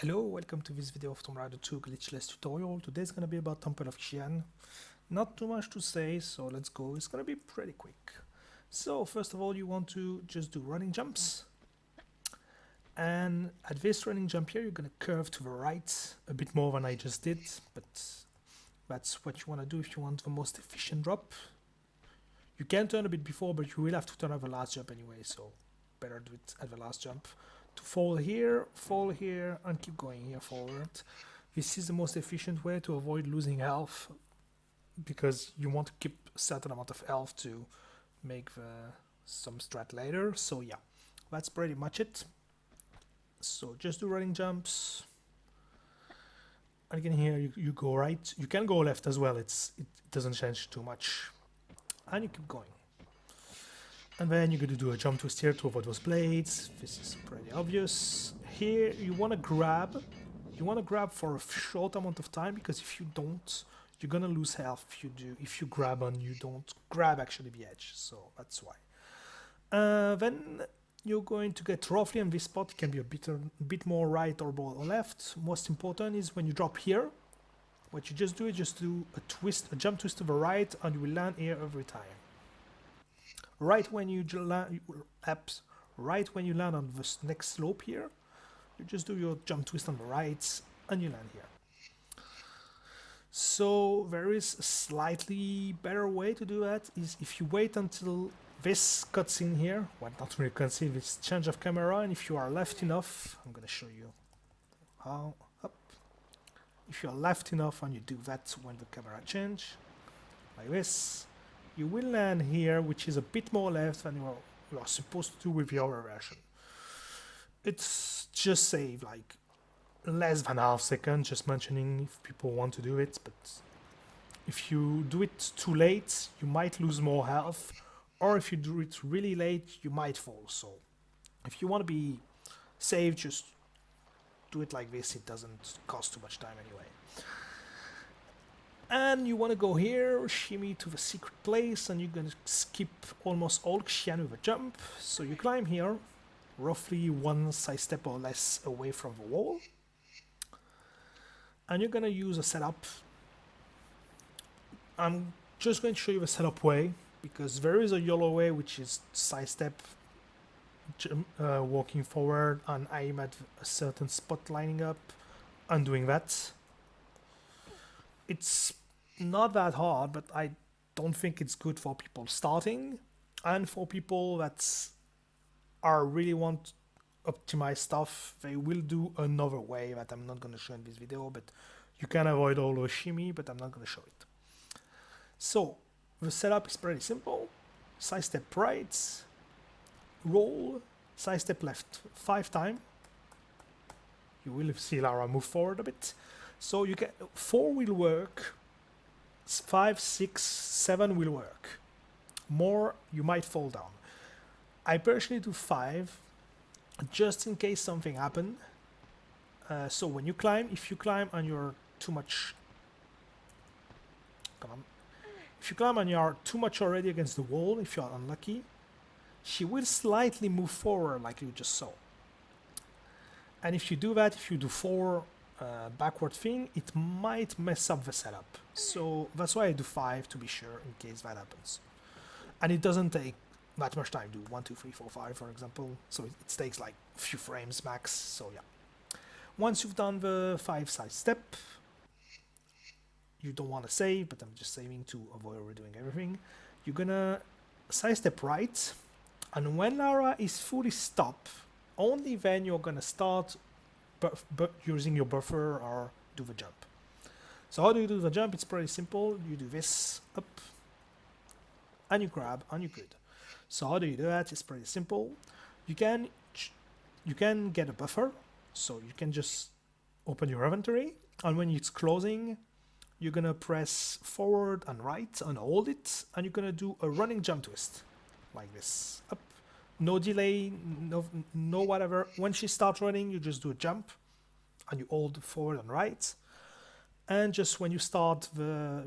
Hello, welcome to this video of Tomb Raider 2 Glitchless tutorial. Today's gonna be about Temple of Xian. Not too much to say, so let's go. It's gonna be pretty quick. So first of all, you want to just do running jumps. And at this running jump here, you're gonna curve to the right a bit more than I just did, but that's what you wanna do if you want the most efficient drop. You can turn a bit before, but you will have to turn at the last jump anyway, so better do it at the last jump. To fall here, and keep going here forward. This is the most efficient way to avoid losing health, because you want to keep a certain amount of health to make some strat later. So yeah, that's pretty much it. So just do running jumps. And again here you go right. You can go left as well. It doesn't change too much. And you keep going. And then you're going to do a jump twist here to avoid those blades. This is pretty obvious. Here you want to grab. You want to grab for a short amount of time, because if you don't, you're going to lose health if you grab and you don't grab actually the edge. So that's why. Then you're going to get roughly on this spot. It can be a bit more right or more left. Most important is when you drop here, what you just do is just do a jump twist to the right, and you will land here every time. Right when you land on the next slope here, you just do your jump twist on the right and you land here. So there is a slightly better way to do that, is if you wait until this cuts in here. Well, not really cuts in, this change of camera, and if you are left enough, I'm gonna show you how. Up. If you are left enough and you do that when the camera change, like this, you will land here, which is a bit more left than you are supposed to do with the other version. It's just save like less than half second, just mentioning if people want to do it, but if you do it too late, you might lose more health, or if you do it really late, you might fall. So if you want to be safe, just do it like this. It doesn't cost too much time anyway. And you want to go here, shimmy to the secret place, and you're going to skip almost all Xian with a jump. So you climb here, roughly one side step or less away from the wall. And you're going to use a setup. I'm just going to show you the setup way, because there is a yellow way, which is side step, walking forward, and aim at a certain spot lining up and doing that. It's not that hard, but I don't think it's good for people starting, and for people that really want optimized stuff. They will do another way that I'm not going to show in this video, but you can avoid all the shimmy, but I'm not going to show it. So the setup is pretty simple. Side step right, roll, side step left 5 times. You will see Lara move forward a bit. So you get 4 will work, 5, 6, 7 will work. More, you might fall down. I personally do 5, just in case something happens. So when you climb, if you climb and you're too much, if you climb and you are too much already against the wall, if you are unlucky, she will slightly move forward like you just saw. And if you do that, if you do 4 backward thing, it might mess up the setup. So that's why I do 5, to be sure, in case that happens. And it doesn't take that much time. Do 1, 2, 3, 4, 5, for example. So it takes like a few frames max. So yeah. Once you've done the 5 side step, you don't want to save, but I'm just saving to avoid redoing everything. You're gonna side step right, and when Lara is fully stopped, only then you're gonna start using your buffer or do the jump. So how do you do the jump? It's pretty simple. You do this up, and you grab, and you're good. So how do you do that? It's pretty simple. You can get a buffer, so you can just open your inventory, and when it's closing, you're gonna press forward and right and hold it, and you're gonna do a running jump twist like this. Up. No delay, no whatever. When she starts running, you just do a jump and you hold forward and right. And just when you start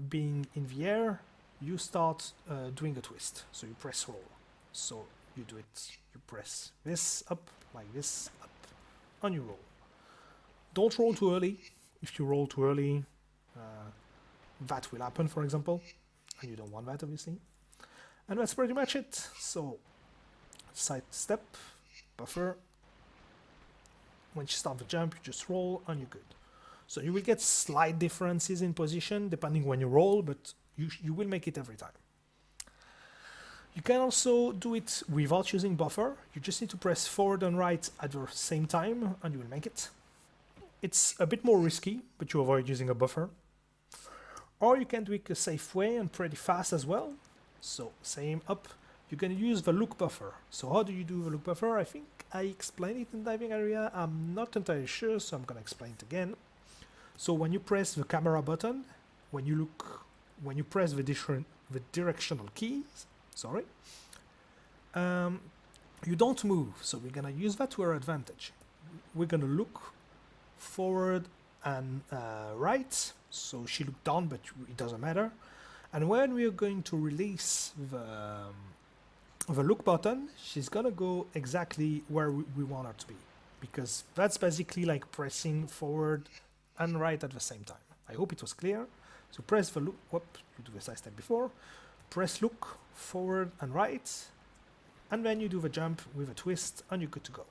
being in the air, you start doing a twist. So you press roll. So you do it, you press this up, like this, up, and you roll. Don't roll too early. If you roll too early, that will happen, for example, and you don't want that, obviously. And that's pretty much it. So, side step, buffer. When you start the jump, you just roll and you're good. So you will get slight differences in position depending when you roll, but you will make it every time. You can also do it without using buffer. You just need to press forward and right at the same time and you will make it. It's a bit more risky, but you avoid using a buffer. Or you can do it a safe way and pretty fast as well. So same up, you can use the look buffer. So how do you do the look buffer? I think I explained it in diving area. I'm not entirely sure, so I'm gonna explain it again. So when you press the camera button, when you press the directional keys, you don't move. So we're gonna use that to our advantage. We're gonna look forward and right. So she looked down, but it doesn't matter. And when we are going to release the look button, she's gonna go exactly where we want her to be, because that's basically like pressing forward and right at the same time. I hope it was clear. So press the look, whoop, you do the side step before, press look, forward and right, and then you do the jump with a twist and you're good to go.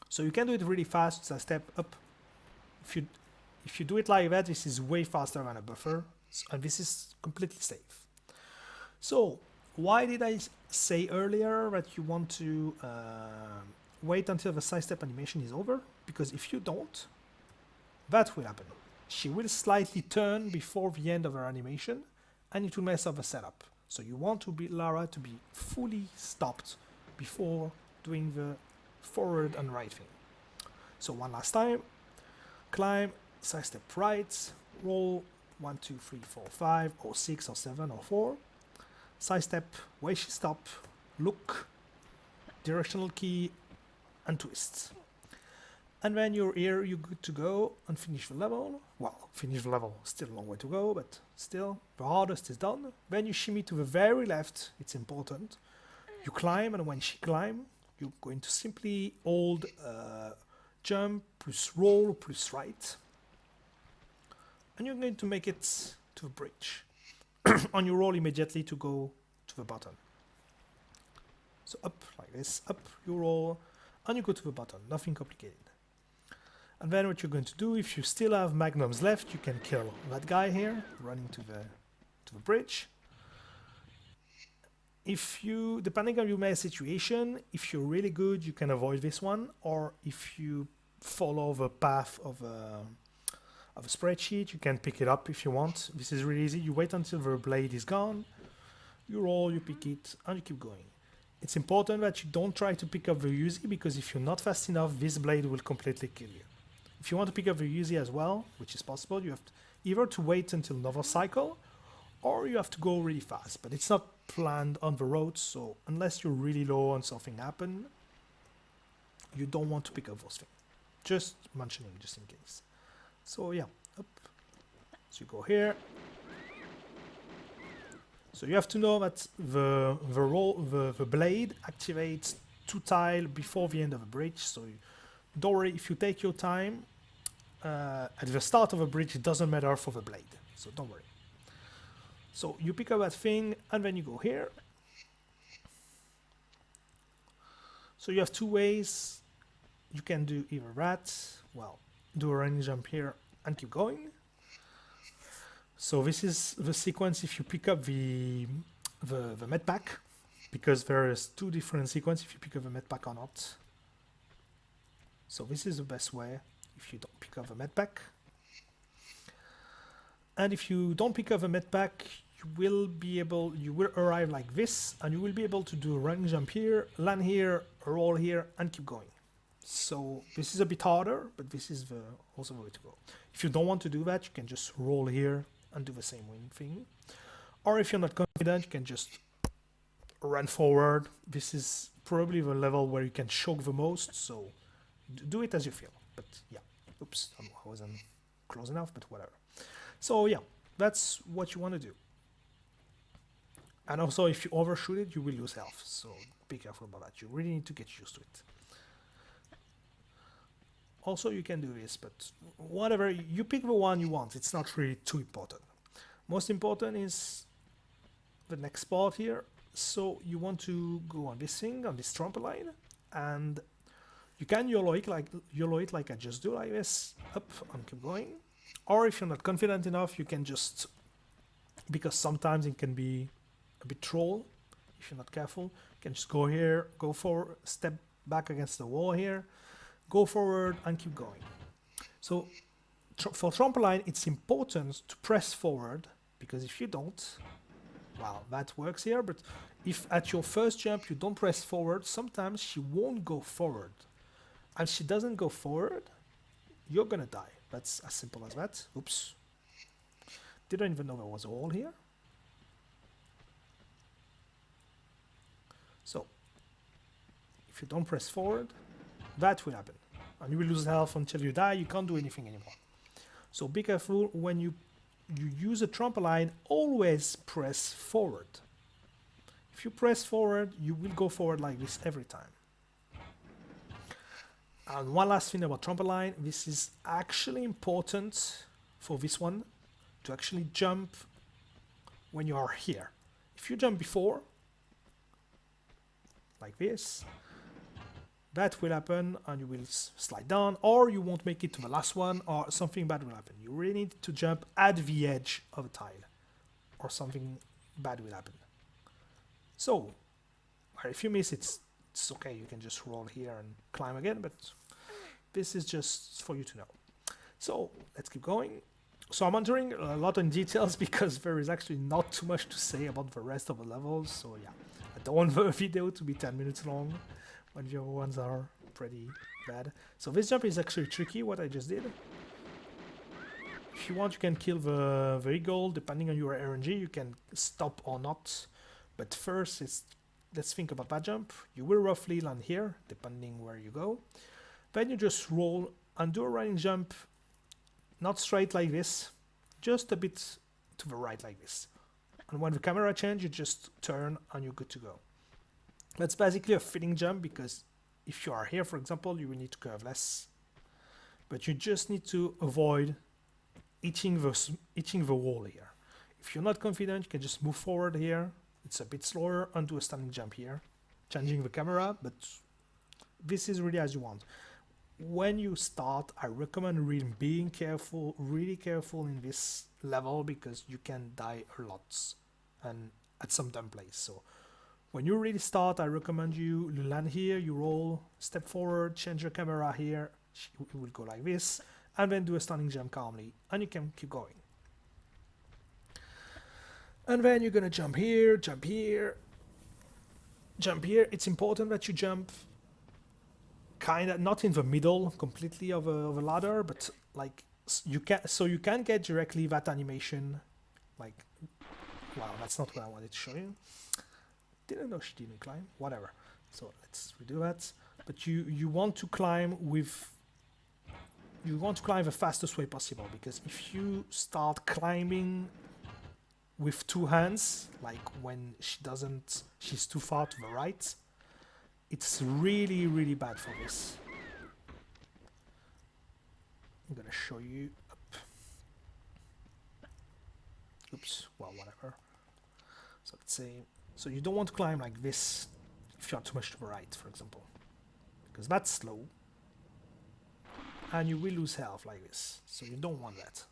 So you can do it really fast, side step up. If you do it like that, this is way faster than a buffer, and this is completely safe. So why did I say earlier that you want to wait until the side step animation is over? Because if you don't, that will happen. She will slightly turn before the end of her animation, and it will mess up the setup. So you want to be Lara to be fully stopped before doing the forward and right thing. So one last time, climb, side step right, roll 1, 2, 3, 4, 5, or 6, or 7, or 4. Side step, where she stop, look, directional key, and twist. And when you're here, you're good to go and finish the level. Well, finish the level, still a long way to go, but still, the hardest is done. Then you shimmy to the very left, it's important. You climb, and when she climb, you're going to simply hold jump plus roll plus right. And you're going to make it to the bridge. And you roll immediately to go to the button. So up like this, up you roll, and you go to the button, nothing complicated. And then what you're going to do, if you still have magnums left, you can kill that guy here, running to the bridge. If you, depending on your main situation, if you're really good, you can avoid this one, or if you follow the path of a spreadsheet, you can pick it up if you want. This is really easy. You wait until the blade is gone, you roll, you pick it, and you keep going. It's important that you don't try to pick up the Uzi, because if you're not fast enough, this blade will completely kill you. If you want to pick up the Uzi as well, which is possible, you have either to wait until another cycle, or you have to go really fast. But it's not planned on the road, so unless you're really low and something happen, you don't want to pick up those things. Just mentioning, just in case. So yeah, up. So you go here. So you have to know that the blade activates 2 tiles before the end of a bridge. So don't worry, if you take your time, at the start of a bridge, it doesn't matter for the blade. So don't worry. So you pick up that thing, and then you go here. So you have 2 ways. You can do either that, well, do a running jump here and keep going. So this is the sequence if you pick up the med pack, because there is 2 different sequences if you pick up the med pack or not. So this is the best way if you don't pick up the med pack. And if you don't pick up the med pack, you will arrive like this, and you will be able to do a running jump here, land here, roll here, and keep going. So this is a bit harder, but this is also the way to go. If you don't want to do that, you can just roll here and do the same thing. Or if you're not confident, you can just run forward. This is probably the level where you can choke the most, so do it as you feel. But yeah, oops, I wasn't close enough, but whatever. So yeah, that's what you want to do. And also, if you overshoot it, you will lose health, so be careful about that. You really need to get used to it. Also, you can do this, but whatever, you pick the one you want. It's not really too important. Most important is the next part here. So you want to go on this thing, on this trampoline, and you can YOLO it like I just do, like this, up and keep going. Or if you're not confident enough, you can just, because sometimes it can be a bit troll if you're not careful, you can just go here, go forward, step back against the wall here, go forward and keep going. So for trampoline, it's important to press forward, because if you don't, well, that works here, but if at your first jump you don't press forward, sometimes she won't go forward. And she doesn't go forward, you're gonna die. That's as simple as that. Oops. Didn't even know there was a hole here. So, if you don't press forward, that will happen. And you will lose health until you die, you can't do anything anymore. So be careful when you use a trampoline, always press forward. If you press forward, you will go forward like this every time. And one last thing about trampoline, this is actually important for this one, to actually jump when you are here. If you jump before, like this, that will happen and you will slide down, or you won't make it to the last one, or something bad will happen. You really need to jump at the edge of a tile, or something bad will happen. So, if you miss, it's okay, you can just roll here and climb again, but this is just for you to know. So, let's keep going. So I'm entering a lot in details because there is actually not too much to say about the rest of the levels, so yeah. I don't want the video to be 10 minutes long, when the other ones are pretty bad. So this jump is actually tricky, what I just did. If you want, you can kill the eagle, depending on your RNG, you can stop or not. But first, let's think about that jump. You will roughly land here, depending where you go. Then you just roll and do a running jump, not straight like this, just a bit to the right like this. And when the camera changes, you just turn and you're good to go. That's basically a fitting jump, because if you are here, for example, you will need to curve less. But you just need to avoid hitting the wall here. If you're not confident, you can just move forward here. It's a bit slower and do a standing jump here, changing the camera, but this is really as you want. When you start, I recommend really being careful, really careful in this level, because you can die a lot and at some dumb place. So when you really start, I recommend you land here, you roll, step forward, change your camera here, it will go like this, and then do a standing jump calmly, and you can keep going. And then you're gonna jump here, jump here, jump here. It's important that you jump kind of not in the middle completely of a ladder, but like you can get directly that animation. Like, wow, that's not what I wanted to show you. Didn't know she didn't climb. Whatever. So let's redo that. But you want to climb the fastest way possible, because if you start climbing with two hands, like when she's too far to the right, it's really, really bad for this. I'm gonna show you up. Oops, well, whatever. So let's say, so you don't want to climb like this if you're too much to the right, for example, because that's slow. And you will lose health like this, so you don't want that.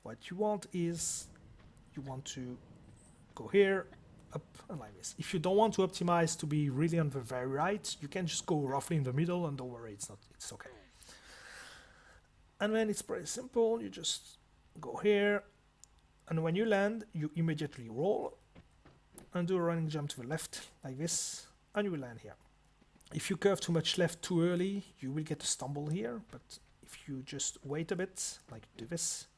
What you want is, you want to go here, up, and like this. If you don't want to optimize to be really on the very right, you can just go roughly in the middle, and don't worry, it's okay. And then it's pretty simple, you just go here, and when you land, you immediately roll, and do a running jump to the left, like this, and you will land here. If you curve too much left too early, you will get a stumble here, but if you just wait a bit, like do this,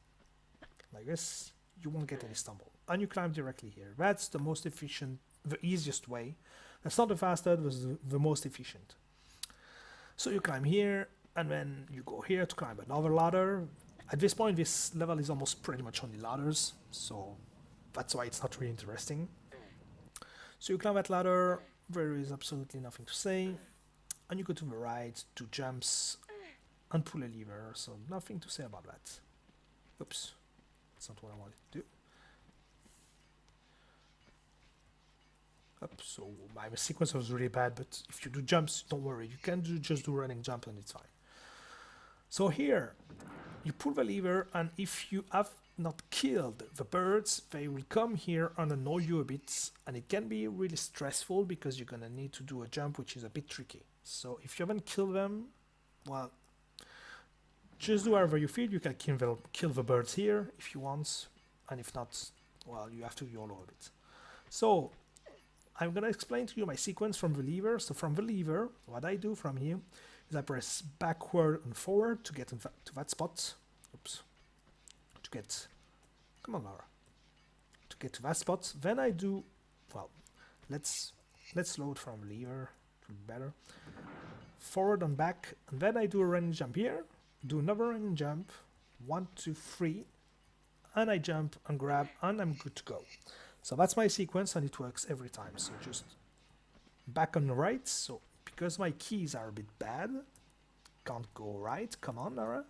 like this, you won't get any stumble. And you climb directly here. That's the most efficient, the easiest way. That's not the fastest, but the most efficient. So you climb here, and then you go here to climb another ladder. At this point, this level is almost pretty much only ladders, so that's why it's not really interesting. So you climb that ladder, there is absolutely nothing to say, and you go to the right, 2 jumps, and pull a lever. So nothing to say about that. Oops, that's not what I wanted to do. Up, so my sequence was really bad, but if you do jumps, don't worry, you can just do running jump and it's fine. So here, you pull the lever, and if you have not killed the birds, they will come here and annoy you a bit, and it can be really stressful because you're gonna need to do a jump which is a bit tricky. So if you haven't killed them, well, just do whatever you feel. You can kill the birds here if you want, and if not, well, you have to YOLO a bit. So I'm gonna explain to you my sequence from the lever. So from the lever, what I do from here is I press backward and forward to get to that spot. Oops. To get, come on, Laura. To get to that spot. Then I do, well, let's load from lever to be better. Forward and back, and then I do a running jump here. Do another running jump. 1, 2, 3, and I jump and grab, and I'm good to go. So that's my sequence, and it works every time. So just back on the right. So because my keys are a bit bad, can't go right. Come on, Lara.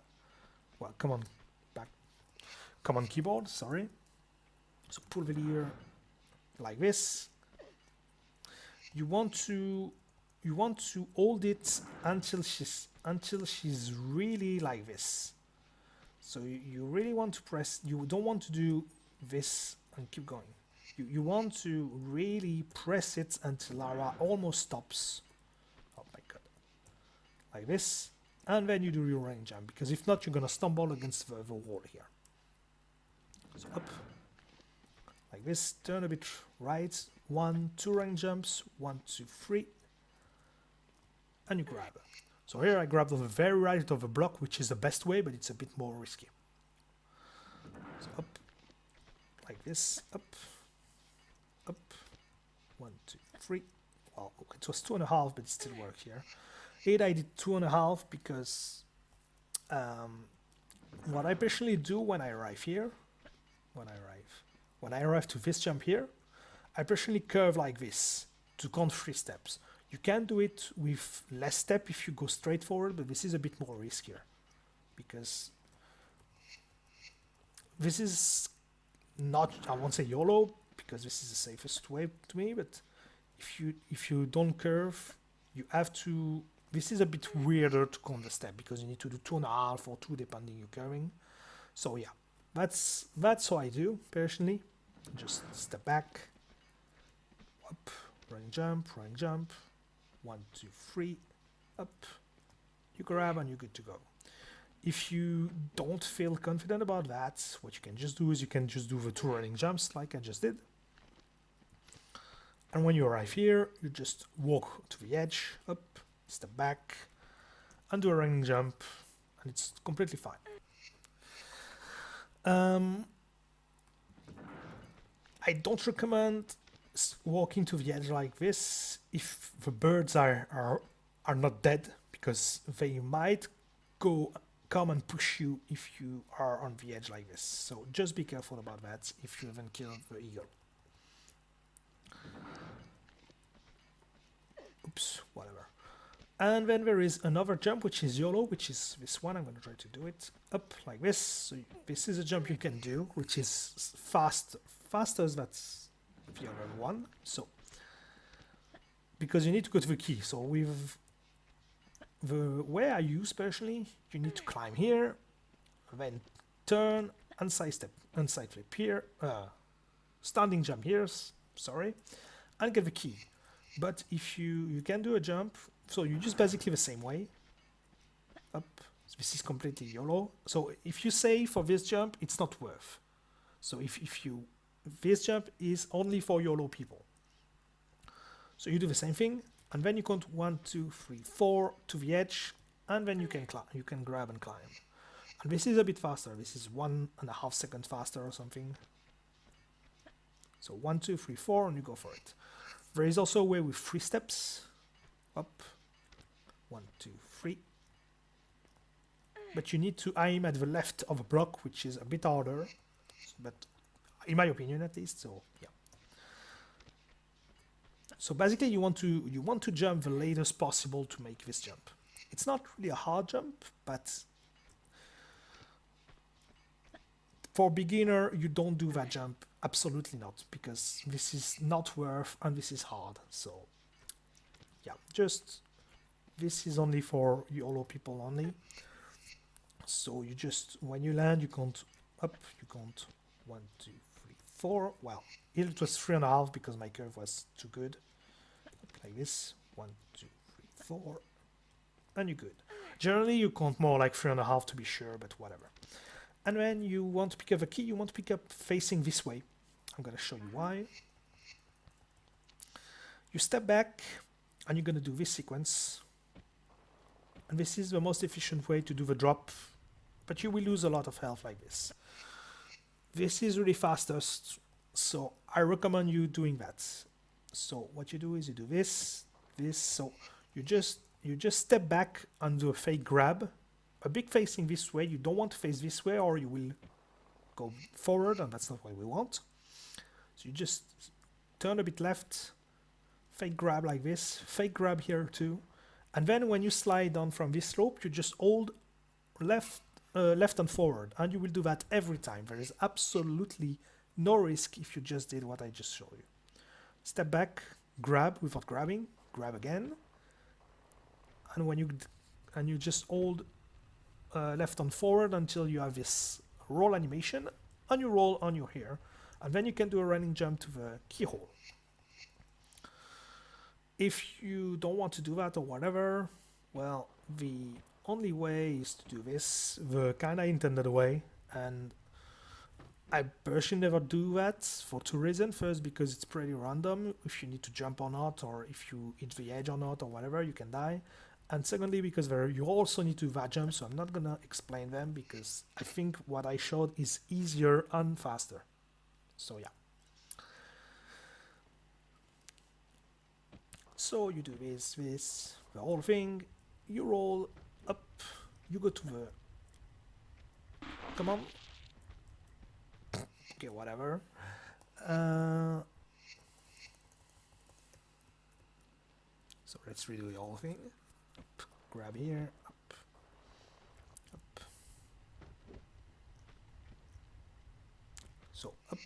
Well, come on, back. Come on, keyboard. Sorry. So pull the lever like this. You want to hold it until she's really like this. So you really want to press. You don't want to do this and keep going. You want to really press it until Lara almost stops. Oh my god. Like this. And then you do your running jump, because if not, you're going to stumble against the wall here. So up. Like this. Turn a bit right. 1, 2 running jumps. 1, 2, 3. And you grab. So here I grabbed on the very right of the block, which is the best way, but it's a bit more risky. So up. Like this. Up. Up. 1, 2, 3. Well, it was 2.5, but it still worked here. 8, I did 2.5 because what I personally do when I arrive here, when I arrive to this jump here, I personally curve like this to count 3 steps. You can do it with less step if you go straight forward, but this is a bit more riskier because this is not, I won't say YOLO, because this is the safest way to me, but if you don't curve, you have to, this is a bit weirder to count the step because you need to do 2.5 or 2 depending you're curving. So yeah, that's how I do personally. Just step back, up, running jump, 1, 2, 3, up, you grab and you're good to go. If you don't feel confident about that, what you can just do is you can just do the 2 running jumps like I just did. And when you arrive here, you just walk to the edge, up, step back, and do a running jump, and it's completely fine. I don't recommend walking to the edge like this if the birds are not dead, because they might come and push you if you are on the edge like this. So just be careful about that if you haven't killed the eagle. Oops, whatever. And then there is another jump, which is YOLO, which is this one. I'm going to try to do it up like this. So this is a jump you can do, which is faster than the other one. So, because you need to go to the key. So with the way I use personally, you need to climb here, then turn and side step and side flip here, standing jump here, sorry, and get the key. But if you can do a jump, so you just basically the same way, up, this is completely YOLO. So if you say for this jump, it's not worth. So this jump is only for YOLO people. So you do the same thing, and then you count 1, 2, 3, 4 to the edge, and then you can grab and climb. And this is a bit faster. This is 1.5 seconds faster or something. So 1, 2, 3, 4, and you go for it. There is also a way with 3 steps. Up. 1, 2, 3. But you need to aim at the left of a block, which is a bit harder. But in my opinion, at least. So yeah. So basically, you want to jump the latest possible to make this jump. It's not really a hard jump, but for beginner, you don't do that jump. Absolutely not, because this is not worth and this is hard. So yeah, just this is only for YOLO people only. So you just, when you land, you count up, you count 1, 2, 3, 4. Well, it was 3.5 because my curve was too good. Like this, 1, 2, 3, 4, and you're good. Generally, you count more like 3.5 to be sure, but whatever. And when you want to pick up a key, you want to pick up facing this way. I'm going to show you why. You step back, and you're going to do this sequence. And this is the most efficient way to do the drop, but you will lose a lot of health like this. This is really fastest, so I recommend you doing that. So what you do is you do this, so you just step back and do a fake grab. A big facing this way, you don't want to face this way or you will go forward, and that's not what we want. So you just turn a bit left, fake grab like this, fake grab here too. And then when you slide down from this slope, you just hold left and forward, and you will do that every time. There is absolutely no risk if you just did what I just showed you. Step back, grab without grabbing, grab again, and when you just hold left and forward until you have this roll animation, and you roll on your hair, and then you can do a running jump to the keyhole. If you don't want to do that or whatever, well, the only way is to do this the kinda intended way, and I personally never do that for two reasons. First, because it's pretty random if you need to jump or not, or if you hit the edge or not, or whatever, you can die. And secondly, because you also need to do that jump, so I'm not gonna explain them because I think what I showed is easier and faster. So yeah. So you do this, the whole thing, you roll up, you go to the, come on, okay, whatever. So let's redo the whole thing. Up, grab here, up, up. So up,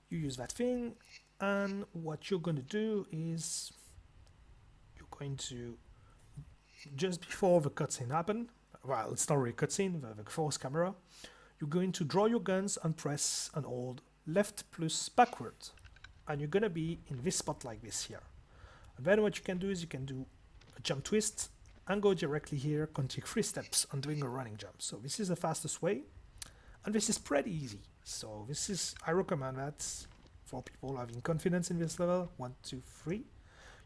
you use that thing, and what you're going to do is you're going to, just before the cutscene happen, well, it's not really cutscene, the force camera, you're going to draw your guns and press and hold left plus backward, and you're going to be in this spot like this here. And then what you can do is you can do a jump twist and go directly here, counting 3 steps and doing a running jump. So this is the fastest way, and this is pretty easy. So this is, I recommend that for people having confidence in this level. 1, 2, 3.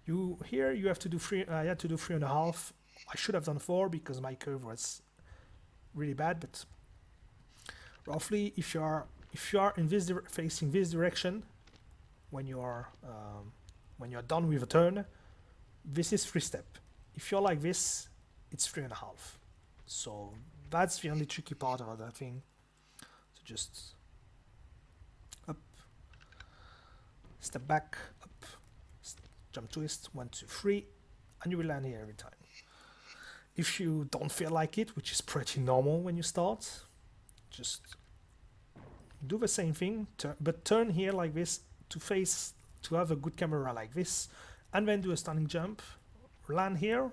You have to do 3. I had to do 3.5. I should have done 4 because my curve was really bad. But roughly, if you are in this facing this direction, when you are done with a turn, this is 3 step. If you're like this, it's 3.5. So that's the only tricky part about that thing. So just up, step back, up, jump twist, 1, 2, 3, and you will land here every time. If you don't feel like it, which is pretty normal when you start, just do the same thing, but turn here like this to have a good camera like this, and then do a standing jump, land here,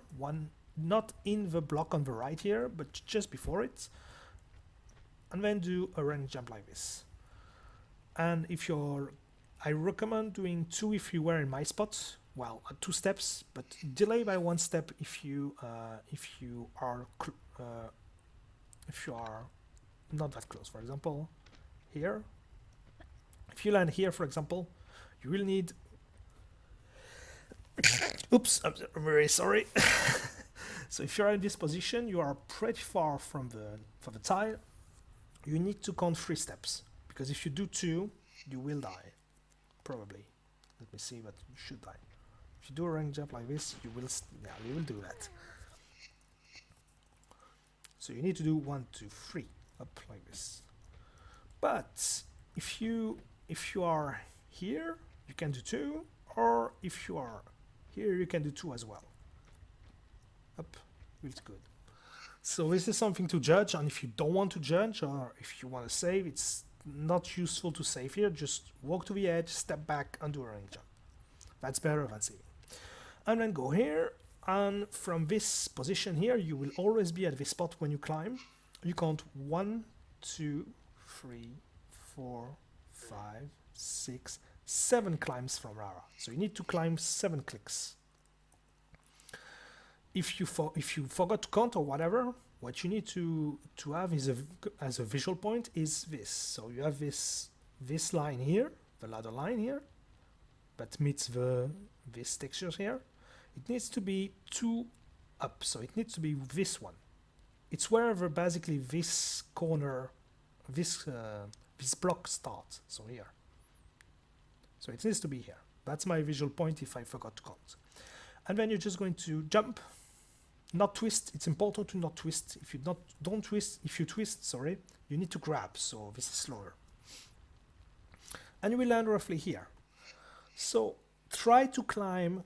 not in the block on the right here, but just before it, and then do a running jump like this. And I recommend doing 2 if you were in my spot. Well, 2 steps, but delay by 1 step if you are not that close. For example, here, if you land here, for example, you will need. Oops, I'm very sorry. So if you're in this position, you are pretty far from the tile. You need to count 3 steps, because if you do 2, you will die, probably. Let me see, but you should die. If you do a running jump like this, you will do that. So you need to do 1, 2, 3 up like this. But if you are here, you can do 2, or if you are here, you can do 2 as well. Up, Feels good. So this is something to judge, and if you don't want to judge, or if you want to save, it's not useful to save here. Just walk to the edge, step back, and do a running jump. That's better than saving. And then go here, and from this position here, you will always be at this spot when you climb. You count 1, 2, 3, 4, 5, 6, 7 climbs from Rara. So you need to climb 7 clicks. If you forgot to count or whatever, what you need to have is as a visual point is this. So you have this line here, the ladder line here, that meets this texture here. It needs to be 2 up, so it needs to be this one. It's wherever basically this corner, this block starts. So here. So it needs to be here. That's my visual point if I forgot to count. And then you're just going to jump. Not twist. It's important to not twist. If you don't twist, if you twist, sorry, you need to grab. So this is slower. And you will land roughly here. So try to climb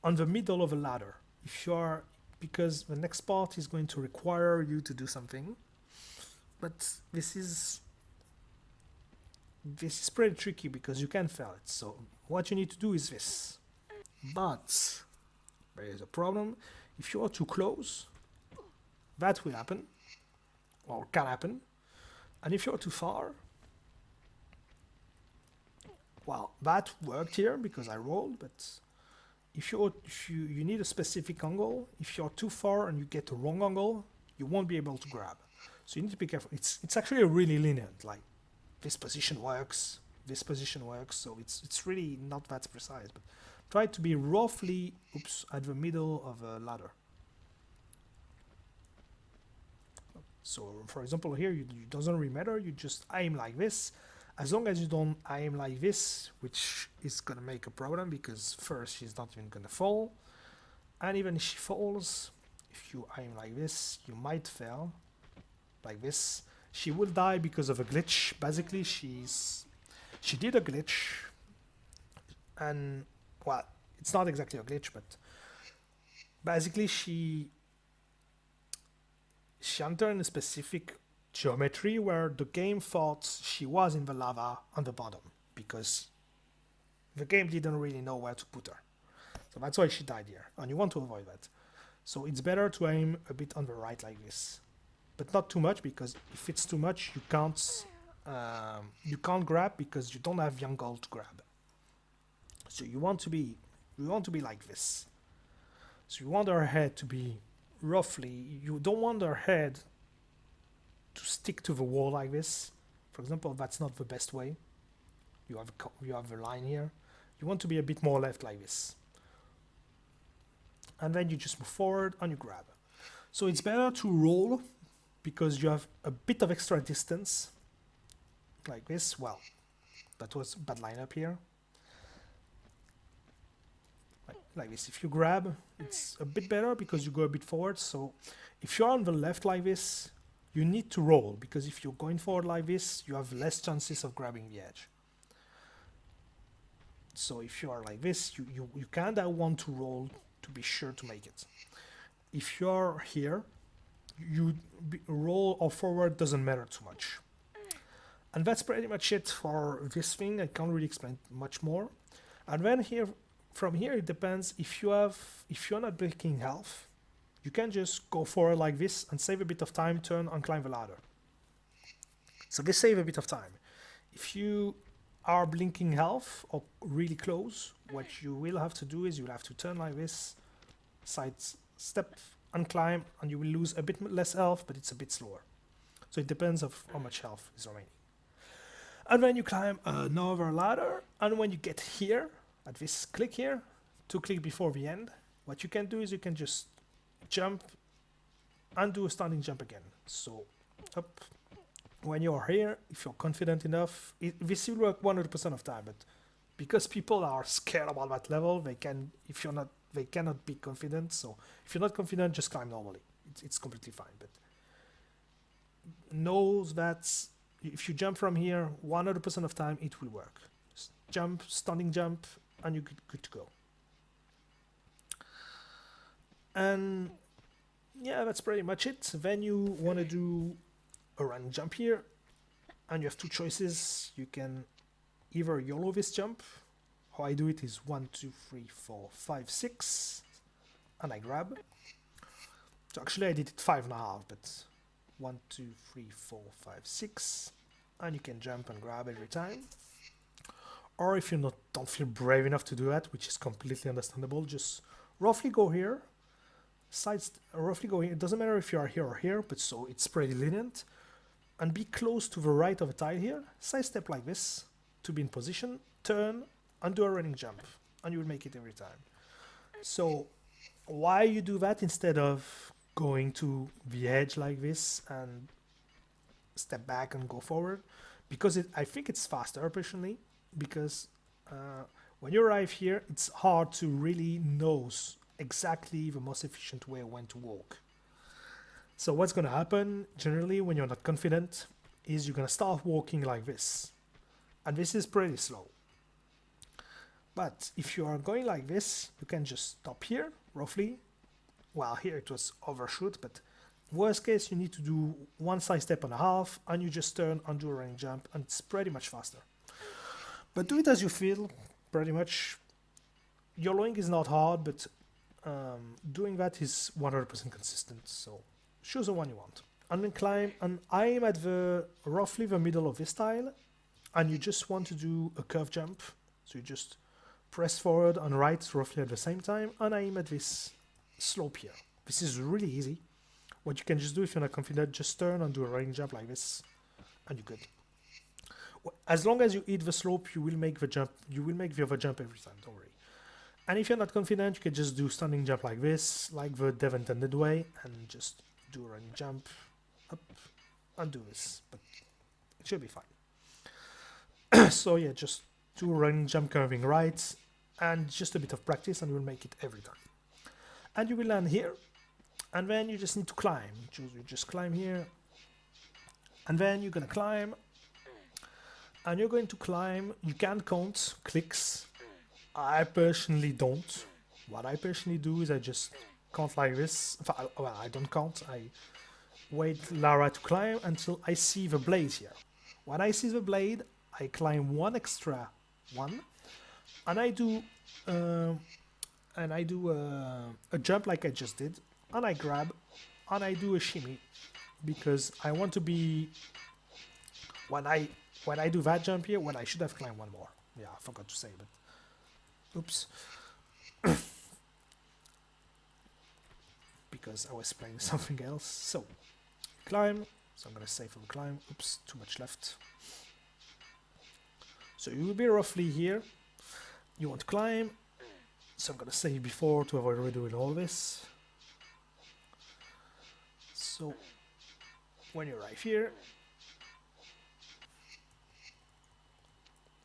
on the middle of a ladder. If you are, because the next part is going to require you to do something. But this is pretty tricky because you can fail it. So what you need to do is this. But there is a problem. If you are too close, that will happen, or can happen. And if you're too far, well, that worked here because I rolled, but if you need a specific angle, if you're too far and you get the wrong angle, you won't be able to grab. So you need to be careful. It's actually really lenient, like this position works, so it's really not that precise, but try to be roughly, at the middle of a ladder. So, for example, here, it doesn't really matter. You just aim like this. As long as you don't aim like this, which is going to make a problem, because first, she's not even going to fall. And even if she falls, if you aim like this, you might fail. Like this. She will die because of a glitch. Basically, she did a glitch. And well, it's not exactly a glitch, but basically she entered in a specific geometry where the game thought she was in the lava on the bottom because the game didn't really know where to put her. So that's why she died here, and you want to avoid that. So it's better to aim a bit on the right like this, but not too much, because if it's too much, you can't grab because you don't have the angle to grab. So you want to be like this. So you want her head to be roughly, you don't want her head to stick to the wall like this. For example, that's not the best way. You have a line here. You want to be a bit more left like this. And then you just move forward and you grab. So it's better to roll because you have a bit of extra distance like this. Well, that was a bad lineup here. Like this. If you grab, it's a bit better because you go a bit forward. So if you're on the left like this, you need to roll, because if you're going forward like this, you have less chances of grabbing the edge. So if you are like this, you kind of want to roll to be sure to make it. If you're here, roll or forward doesn't matter too much. And that's pretty much it for this thing. I can't really explain much more. And then from here it depends. If you're not breaking health, you can just go forward like this and save a bit of time, turn and climb the ladder. So this saves a bit of time. If you are blinking health or really close, what you will have to do is you'll have to turn like this, side step and climb, and you will lose a bit less health, but it's a bit slower. So it depends of how much health is remaining. And then you climb another ladder, and when you get here, at this click here, 2 clicks before the end, what you can do is you can just jump and do a standing jump again. So up. When you're here, if you're confident enough, this will work 100% of time, but because people are scared about that level, they cannot be confident. So if you're not confident, just climb normally. It's completely fine. But know that if you jump from here, 100% of time, it will work. Just jump, standing jump, and you're good to go. And yeah, that's pretty much it. Then you want to do a run jump here, and you have two choices. You can either YOLO this jump. How I do it is 1, 2, 3, 4, 5, 6, and I grab. So actually I did it 5.5, but 1, 2, 3, 4, 5, 6, and you can jump and grab every time. Or if you don't feel brave enough to do that, which is completely understandable, just roughly go here, roughly go here. It doesn't matter if you are here or here, but so it's pretty lenient. And be close to the right of the tile here, sidestep like this to be in position, turn, and do a running jump, and you will make it every time. So why you do that instead of going to the edge like this and step back and go forward? Because I think it's faster personally, because when you arrive here, it's hard to really know exactly the most efficient way when to walk. So what's going to happen generally when you're not confident is you're going to start walking like this. And this is pretty slow. But if you are going like this, you can just stop here, roughly. Well, here it was overshoot, but worst case, you need to do one side step and a half, and you just turn and do a running jump, and it's pretty much faster. But do it as you feel, pretty much. YOLOing is not hard, but doing that is 100% consistent, so choose the one you want. And then climb, and I'm at roughly the middle of this tile, and you just want to do a curve jump, so you just press forward and right roughly at the same time, and I'm at this slope here. This is really easy. What you can just do if you're not confident, just turn and do a running jump like this, and you're good. As long as you hit the slope, you will make the jump. You will make the other jump every time, don't worry. And if you're not confident, you can just do standing jump like this, like the dev intended way, and just do a running jump up and do this, but it should be fine. So yeah, just do a running jump curving right, and just a bit of practice, and you'll make it every time. And you will land here, and then you just need to climb. You just climb here, and then you're gonna climb, and you're going to climb. You can count clicks. I personally don't. What I personally do is I just count like this. Well, I don't count. I wait Lara to climb until I see the blade here. When I see the blade, I climb one extra one, and I do a jump like I just did, and I grab, and I do a shimmy, because I want to be, when I do that jump here, I should have climbed one more. Yeah, I forgot to say, but oops. Because I was playing something else. So, climb. So I'm going to save for the climb. Oops, too much left. So you will be roughly here. You want to climb. So I'm going to save before to avoid redoing all this. So, when you arrive here,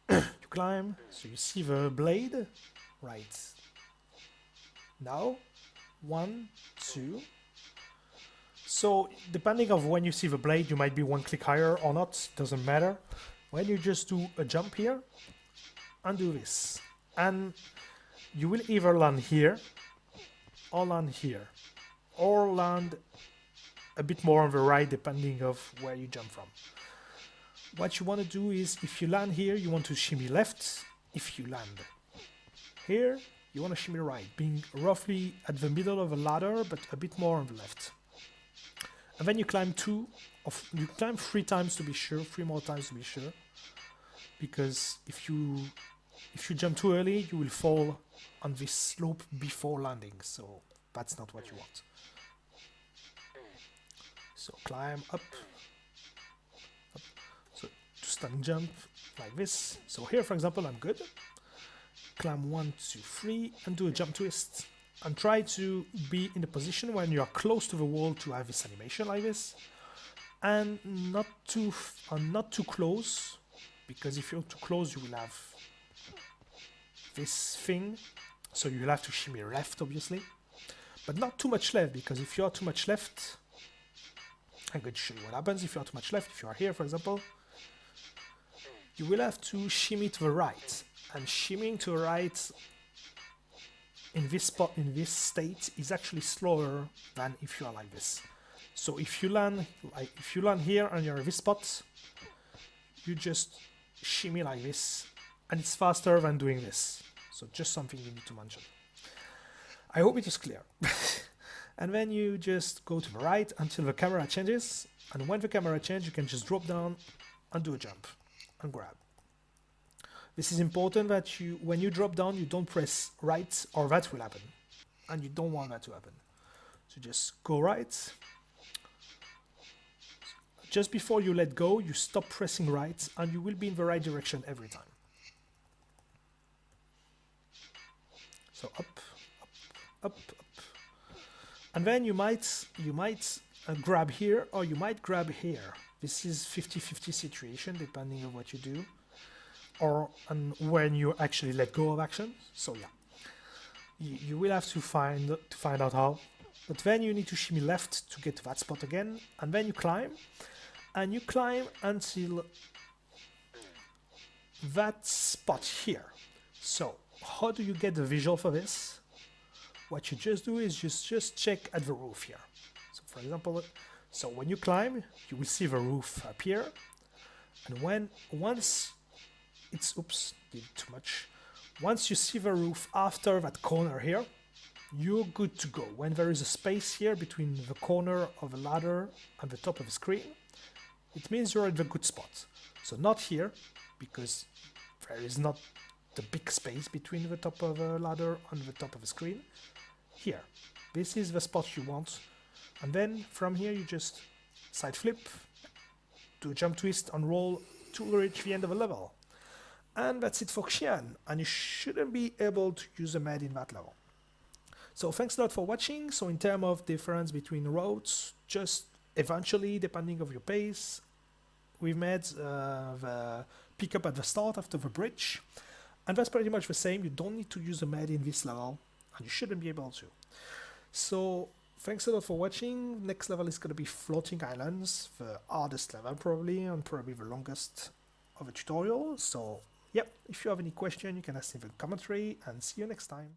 you climb. So you see the blade. Right. Now, 1, 2. So depending on when you see the blade, you might be one click higher or not, doesn't matter. When you just do a jump here and do this, and you will either land here or land here, or land a bit more on the right depending of where you jump from. What you want to do is, if you land here, you want to shimmy left. If you land here, you want to shimmy right, being roughly at the middle of the ladder, but a bit more on the left. And then you climb 3 times to be sure, 3 more times to be sure. Because if you jump too early, you will fall on this slope before landing, so that's not what you want. So climb up. So to standing jump like this. So here, for example, I'm good. Climb 1, 2, 3, and do a jump twist. And try to be in a position when you are close to the wall to have this animation like this. And not too close, because if you're too close, you will have this thing. So you'll have to shimmy left, obviously. But not too much left, because if you are too much left, I'm going to show you what happens if you are too much left. If you are here, for example, you will have to shimmy to the right. And shimmying to the right in this spot, in this state, is actually slower than if you are like this. So if you land here and you're at this spot, you just shimmy like this, and it's faster than doing this. So just something you need to mention. I hope it is clear. And then you just go to the right until the camera changes, and when the camera changes, you can just drop down and do a jump and grab. This is important that when you drop down, you don't press right, or that will happen, and you don't want that to happen. So just go right. Just before you let go, you stop pressing right, and you will be in the right direction every time. So up, up, up, up. And then you might grab here, or you might grab here. This is 50-50 situation, depending on what you do, or and when you actually let go of action. So yeah, you will have to find out how. But then you need to shimmy left to get to that spot again, and then you climb, and you climb until that spot here. So how do you get the visual for this? What you just do is just check at the roof here. So for example, so when you climb, you will see the roof appear, and once it's, oops, did too much. Once you see the roof after that corner here, you're good to go. When there is a space here between the corner of the ladder and the top of the screen, it means you're at the good spot. So not here, because there is not the big space between the top of the ladder and the top of the screen. Here, this is the spot you want, and then from here you just side flip, do a jump twist and roll to reach the end of the level. And that's it for Xian, and you shouldn't be able to use a med in that level. So thanks a lot for watching. So in terms of difference between roads, just eventually, depending on your pace, we've made the pickup at the start after the bridge, and that's pretty much the same. You don't need to use a med in this level, and you shouldn't be able to. So thanks a lot for watching. Next level is going to be Floating Islands, the hardest level probably, and probably the longest of the tutorial. So yep, if you have any question, you can ask in the commentary, and see you next time.